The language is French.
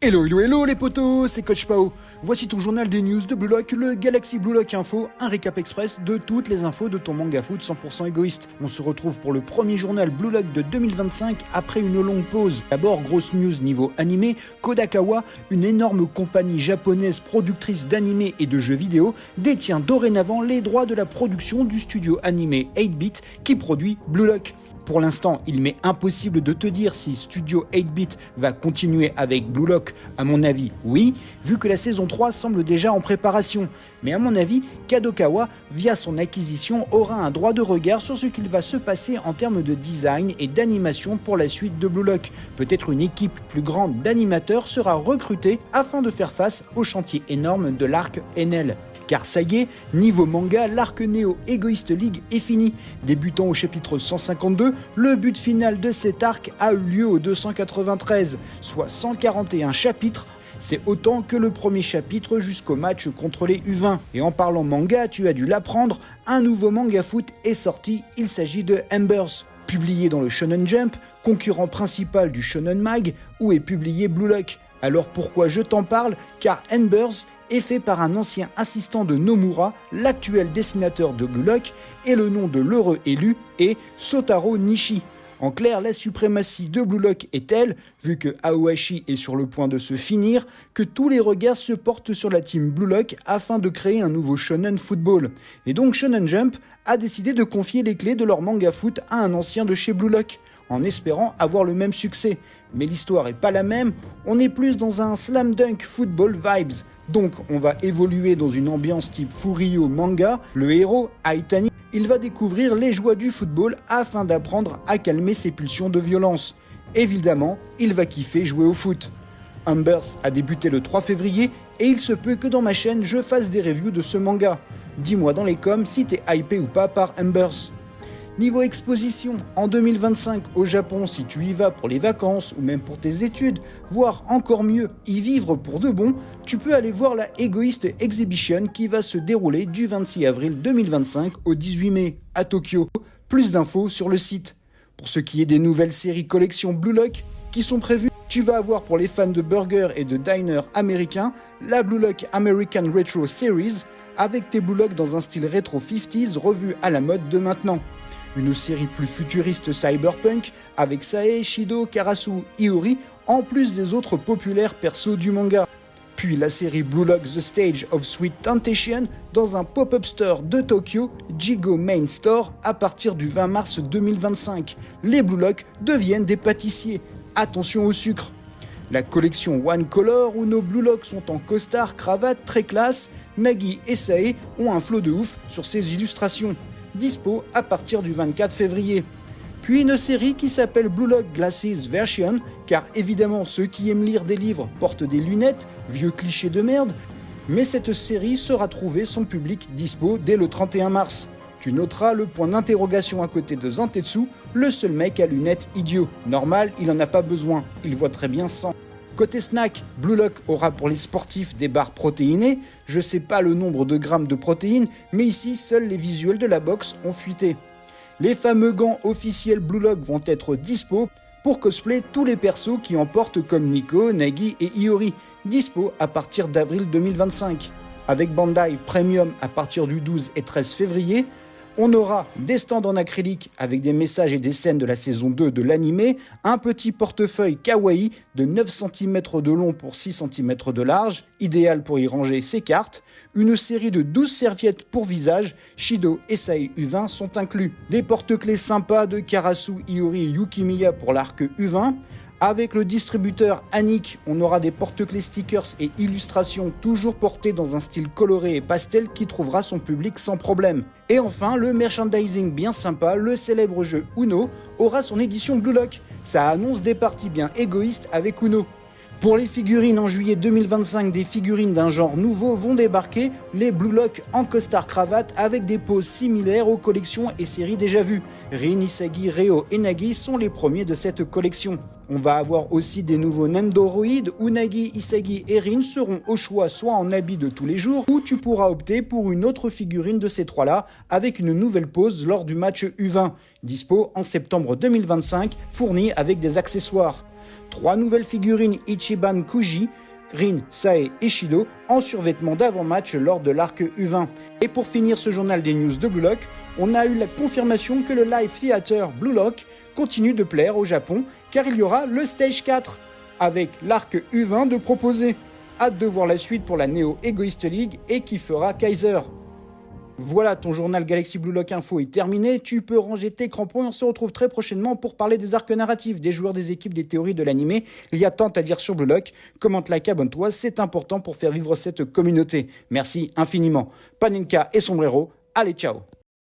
Hello, hello, hello les potos, c'est Coach Pao. Voici ton journal des news de Blue Lock, le Galaxy Blue Lock Info, un récap express de toutes les infos de ton manga foot 100% égoïste. On se retrouve pour le premier journal Blue Lock de 2025 après une longue pause. D'abord, grosse news niveau animé, Kodakawa, une énorme compagnie japonaise productrice d'animés et de jeux vidéo, détient dorénavant les droits de la production du studio animé 8-bit qui produit Blue Lock. Pour l'instant, il m'est impossible de te dire si Studio 8-bit va continuer avec Blue Lock. À mon avis, oui, vu que la saison 3 semble déjà en préparation. Mais à mon avis, Kadokawa, via son acquisition, aura un droit de regard sur ce qu'il va se passer en termes de design et d'animation pour la suite de Blue Lock. Peut-être une équipe plus grande d'animateurs sera recrutée afin de faire face au chantier énorme de l'arc NL. Car ça y est, niveau manga, l'arc Neo Egoist League est fini. Débutant au chapitre 152, le but final de cet arc a eu lieu au 293, soit 141 chapitres. C'est autant que le premier chapitre jusqu'au match contre les U20. Et en parlant manga, tu as dû l'apprendre, un nouveau manga foot est sorti, il s'agit de Embers. Publié dans le Shonen Jump, concurrent principal du Shonen Mag, où est publié Blue Lock. Alors pourquoi je t'en parle? Car Embers est fait par un ancien assistant de Nomura, l'actuel dessinateur de Blue Lock, et le nom de l'heureux élu est Sotaro Nishi. En clair, la suprématie de Blue Lock est telle, vu que Aohashi est sur le point de se finir, que tous les regards se portent sur la team Blue Lock afin de créer un nouveau shonen football. Et donc Shonen Jump a décidé de confier les clés de leur manga foot à un ancien de chez Blue Lock, en espérant avoir le même succès. Mais l'histoire est pas la même, on est plus dans un slam dunk football vibes. Donc on va évoluer dans une ambiance type Furio manga. Le héros, Aitani, il va découvrir les joies du football afin d'apprendre à calmer ses pulsions de violence. Évidemment, il va kiffer jouer au foot. Embers a débuté le 3 février et il se peut que dans ma chaîne je fasse des reviews de ce manga. Dis-moi dans les coms si t'es hypé ou pas par Embers. Niveau exposition, en 2025 au Japon, si tu y vas pour les vacances ou même pour tes études, voire encore mieux, y vivre pour de bon, tu peux aller voir la Egoist Exhibition qui va se dérouler du 26 avril 2025 au 18 mai à Tokyo. Plus d'infos sur le site. Pour ce qui est des nouvelles séries collections Blue Lock qui sont prévues, tu vas avoir pour les fans de burgers et de diners américains, la Blue Lock American Retro Series, avec tes Blue Lock dans un style rétro 50s revu à la mode de maintenant. Une série plus futuriste cyberpunk avec Sae, Shido, Karasu, Iori, en plus des autres populaires persos du manga. Puis la série Blue Lock The Stage of Sweet Temptation dans un pop-up store de Tokyo, Jigo Main Store, à partir du 20 mars 2025. Les Blue Lock deviennent des pâtissiers. Attention au sucre. La collection One Color où nos Blue Lock sont en costard, cravate, très classe, Nagi et Sae ont un flow de ouf sur ces illustrations. Dispo à partir du 24 février. Puis une série qui s'appelle Blue Lock Glasses Version, car évidemment ceux qui aiment lire des livres portent des lunettes, vieux cliché de merde, mais cette série sera trouver son public dispo dès le 31 mars. Tu noteras le point d'interrogation à côté de Zantetsu, le seul mec à lunettes idiot. Normal, il en a pas besoin, il voit très bien sans. Côté snack, Blue Lock aura pour les sportifs des barres protéinées. Je sais pas le nombre de grammes de protéines, mais ici, seuls les visuels de la box ont fuité. Les fameux gants officiels Blue Lock vont être dispo pour cosplay tous les persos qui en portent comme Nico, Nagi et Iori. Dispo à partir d'avril 2025. Avec Bandai Premium à partir du 12 et 13 février, on aura des stands en acrylique avec des messages et des scènes de la saison 2 de l'animé, un petit portefeuille kawaii de 9 cm de long pour 6 cm de large, idéal pour y ranger ses cartes, une série de 12 serviettes pour visage, Shido et Sae U20 sont inclus, des porte-clés sympas de Karasu, Iori et Yukimiya pour l'arc U20. Avec le distributeur Annick, on aura des porte-clés stickers et illustrations toujours portés dans un style coloré et pastel qui trouvera son public sans problème. Et enfin, le merchandising bien sympa, le célèbre jeu Uno, aura son édition Blue Lock. Ça annonce des parties bien égoïstes avec Uno. Pour les figurines en juillet 2025, des figurines d'un genre nouveau vont débarquer, les Blue Lock en costard cravate avec des poses similaires aux collections et séries déjà vues. Rin, Isagi, Reo et Nagi sont les premiers de cette collection. On va avoir aussi des nouveaux Nendoroid où Nagi, Isagi et Rin seront au choix soit en habit de tous les jours ou tu pourras opter pour une autre figurine de ces trois-là avec une nouvelle pose lors du match U20, dispo en septembre 2025, fournie avec des accessoires. 3 nouvelles figurines Ichiban Kuji, Rin, Sae et Shido en survêtement d'avant-match lors de l'arc U20. Et pour finir ce journal des news de Blue Lock, on a eu la confirmation que le live theater Blue Lock continue de plaire au Japon car il y aura le Stage 4 avec l'arc U20 de proposer. Hâte de voir la suite pour la Neo Egoist League et qui fera Kaiser. Voilà, ton journal Galaxy Blue Lock Info est terminé, tu peux ranger tes crampons et on se retrouve très prochainement pour parler des arcs narratifs, des joueurs, des équipes, des théories de l'animé. Il y a tant à dire sur Blue Lock, commente, like, abonne-toi, c'est important pour faire vivre cette communauté. Merci infiniment. Panenka et Sombrero, allez ciao.